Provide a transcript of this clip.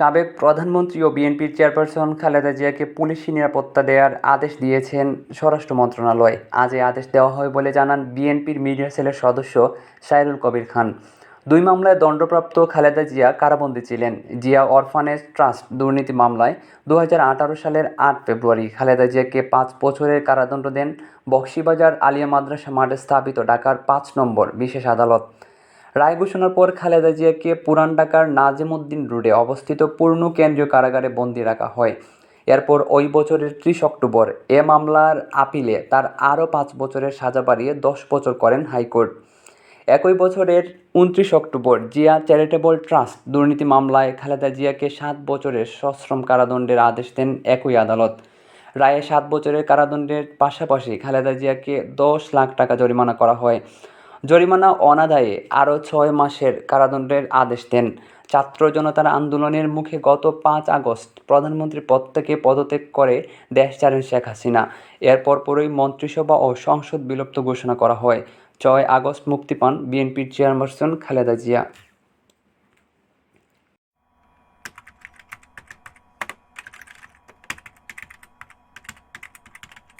সাবেক প্রধানমন্ত্রী ও বিএনপির চেয়ারপারসন খালেদা জিয়াকে পুলিশি নিরাপত্তা দেওয়ার আদেশ দিয়েছেন স্বরাষ্ট্র মন্ত্রণালয়। আজ এই আদেশ দেওয়া হয় বলে জানান বিএনপির মিডিয়া সেলের সদস্য সাইরুল কবির খান। 2 মামলায় দণ্ডপ্রাপ্ত খালেদা জিয়া কারাবন্দী ছিলেন। জিয়া অরফানেজ ট্রাস্ট দুর্নীতি মামলায় 2018 সালের 8 ফেব্রুয়ারি খালেদা জিয়াকে 5 বছরের কারাদণ্ড দেন বকশীবাজার আলিয়া মাদ্রাসা মাঠে স্থাপিত ঢাকার 5 নম্বর বিশেষ আদালত। রায় ঘোষণার পর খালেদা জিয়াকে পুরান ঢাকার নাজিমউদ্দিন রোডে অবস্থিত পূর্ণ কেন্দ্রীয় কারাগারে বন্দী রাখা হয়। এরপর ওই বছরের 30 অক্টোবর এ মামলার আপিলে তার আরও 5 বছরের সাজা বাড়িয়ে 10 বছর করেন হাইকোর্ট। একই বছরের 29 অক্টোবর জিয়া চ্যারিটেবল ট্রাস্ট দুর্নীতি মামলায় খালেদা জিয়াকে 7 বছরের সশ্রম কারাদণ্ডের আদেশ দেন একই আদালত। রায়ে 7 বছরের কারাদণ্ডের পাশাপাশি খালেদা জিয়াকে 10 লাখ টাকা জরিমানা করা হয়। জরিমানা অনাদায়ে আরও 6 মাসের কারাদণ্ডের আদেশ দেন। ছাত্র জনতার আন্দোলনের মুখে গত 5 আগস্ট প্রধানমন্ত্রীর পদ থেকে পদত্যাগ করে দেশ ছাড়েন শেখ হাসিনা। এর পরপরই মন্ত্রিসভা ও সংসদ বিলুপ্ত ঘোষণা করা হয়। 6 আগস্ট মুক্তি পান বিএনপির চেয়ারপারসন খালেদা জিয়া।